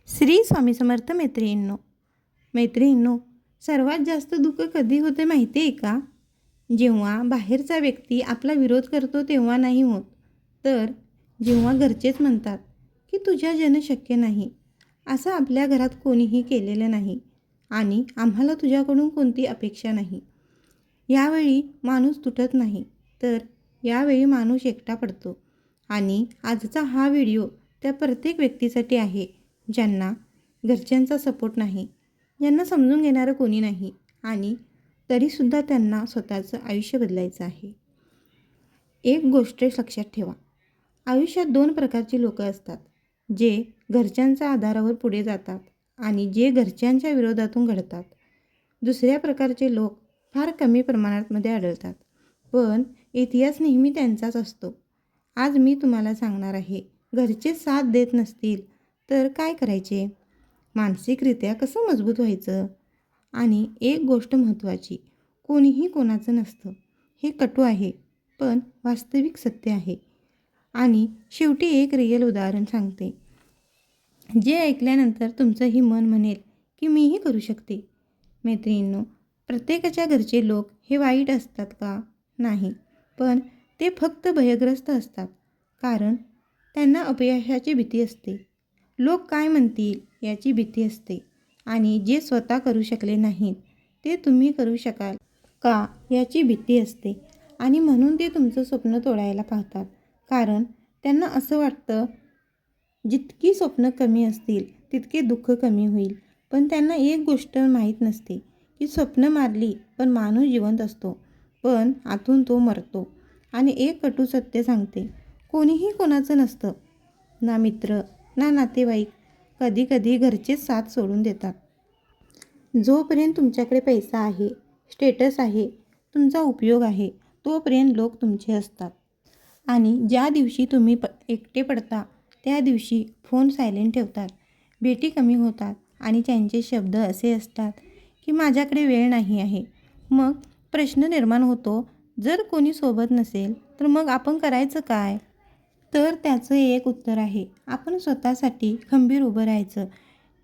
श्री स्वामी समर्थ मैत्रिणींनो, सर्वात जास्त दुःख कधी होते माहिती आहे का? जेव्हा बाहेरचा व्यक्ती आपला विरोध करतो तेव्हा नाही होत, तर जेव्हा घरचेच म्हणतात की तुझ्याच्यानं शक्य नाही, असं आपल्या घरात कोणीही केलेलं नाही आणि आम्हाला तुझ्याकडून कोणती अपेक्षा नाही. यावेळी माणूस तुटत नाही, तर यावेळी माणूस एकटा पडतो. आणि आजचा हा व्हिडिओ त्या प्रत्येक व्यक्तीसाठी आहे, ज्यांना घरच्यांचा सपोर्ट नाही, ज्यांना समजून घेणारं कोणी नाही आणि तरीसुद्धा त्यांना स्वतःचं आयुष्य बदलायचं आहे. एक गोष्ट लक्षात ठेवा, आयुष्यात दोन प्रकारची लोकं असतात, जे घरच्यांच्या आधारावर पुढे जातात आणि जे घरच्यांच्या विरोधातून घडतात. दुसऱ्या प्रकारचे लोक फार कमी प्रमाणात आढळतात, पण इतिहास नेहमी त्यांचाच असतो. आज मी तुम्हाला सांगणार आहे, घरचे साथ देत नसतील तर काय करायचे, मानसिकरित्या कसं मजबूत व्हायचं. आणि एक गोष्ट महत्त्वाची, कोणीही कोणाचं नसतं. हे कटू आहे, पण वास्तविक सत्य आहे. आणि शेवटी एक रिअल उदाहरण सांगते, जे ऐकल्यानंतर तुमचंही मन म्हणेल की मीही करू शकते. मैत्रिणींनो, प्रत्येकाच्या घरचे लोक हे वाईट असतात का? नाही, पण ते फक्त भयग्रस्त असतात, कारण त्यांना अपयशाची भीती असते, लोक काय म्हणतील याची भीती असते, आणि जे स्वतः करू शकले नाहीत ते तुम्ही करू शकाल का याची भीती असते. आणि म्हणून ते तुमचं स्वप्न तोडायला पाहतात, कारण त्यांना असं वाटतं जितकी स्वप्न कमी असतील तितके दुःख कमी होईल. पण त्यांना एक गोष्ट माहीत नसते की स्वप्न मारली पण माणूस जिवंत असतो, पण आतून तो मरतो. आणि एक कटू सत्य सांगते, कोणीही कोणाचं नसतं, ना मित्र ना नातेवाईक. कधी कधी घरचेच साथ सोडून देतात. जोपर्यंत तुमच्याकडे पैसा आहे, स्टेटस आहे, तुमचा उपयोग आहे, तोपर्यंत लोक तुमचे असतात. आणि ज्या दिवशी तुम्ही एकटे पडता त्या दिवशी फोन सायलेंट ठेवतात, भेटी कमी होतात आणि त्यांचे शब्द असे असतात की माझ्याकडे वेळ नाही आहे. मग प्रश्न निर्माण होतो, जर कोणी सोबत नसेल तर मग आपण करायचं काय? तर त्याचं एक उत्तर आहे, आपण स्वतःसाठी खंबीर उभं राहायचं.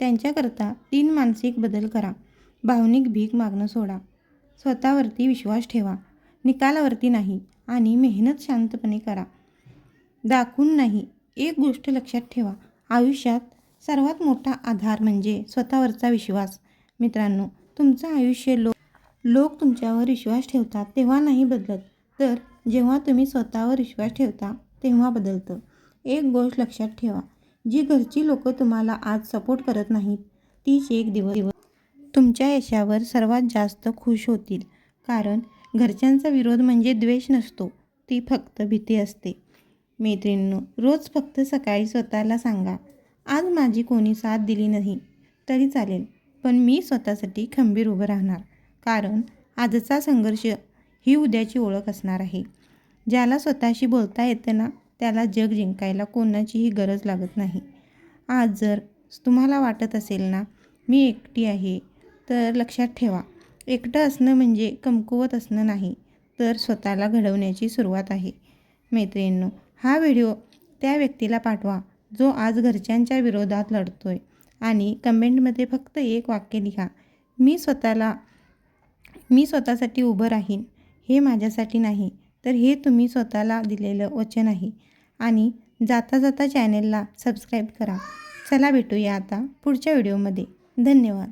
त्यांच्याकरता 3 मानसिक बदल करा. भावनिक भीक मागणं सोडा, स्वतःवरती विश्वास ठेवा, निकालावरती नाही, आणि मेहनत शांतपणे करा, दाखवून नाही. एक गोष्ट लक्षात ठेवा, आयुष्यात सर्वात मोठा आधार म्हणजे स्वतःवरचा विश्वास. मित्रांनो, तुमचं आयुष्य लोक तुमच्यावर विश्वास ठेवतात तेव्हा नाही बदलत, तर जेव्हा तुम्ही स्वतःवर विश्वास ठेवता तेव्हा बदलतं. एक गोष्ट लक्षात ठेवा, जी घरची लोक तुम्हाला आज सपोर्ट करत नाहीत, तीच एक दिवस तुमच्या यशावर सर्वात जास्त खुश होतील. कारण घरच्यांचा विरोध म्हणजे द्वेष नसतो, ती फक्त भीती असते. मैत्रिणींनो, रोज फक्त सकाळी स्वतःला सांगा, आज माझी कोणी साथ दिली नाही तरी चालेल, पण मी स्वतःसाठी खंबीर उभं राहणार. कारण आजचा संघर्ष ही उद्याची ओळख असणार आहे. ज्याला स्वतःशी बोलता येतं ना, त्याला जग जिंकायला कोणाचीही गरज लागत नाही. आज जर तुम्हाला वाटत असेल ना, मी एकटी आहे, तर लक्षात ठेवा, एकटं असणं म्हणजे कमकुवत असणं नाही, तर स्वतःला घडवण्याची सुरुवात आहे. मैत्रिणींनो, हा व्हिडिओ त्या व्यक्तीला पाठवा जो आज घरच्यांच्या विरोधात लढतोय, आणि कमेंटमध्ये फक्त एक वाक्य लिहा, मी स्वतःसाठी उभं राहीन. हे माझ्यासाठी नाही, तर हे तुम्ही स्वतःला दिलेलं वचन आहे. आणि जाता जाता चॅनेलला सबस्क्राईब करा. चला भेटूया आता पुढच्या व्हिडिओमध्ये. धन्यवाद.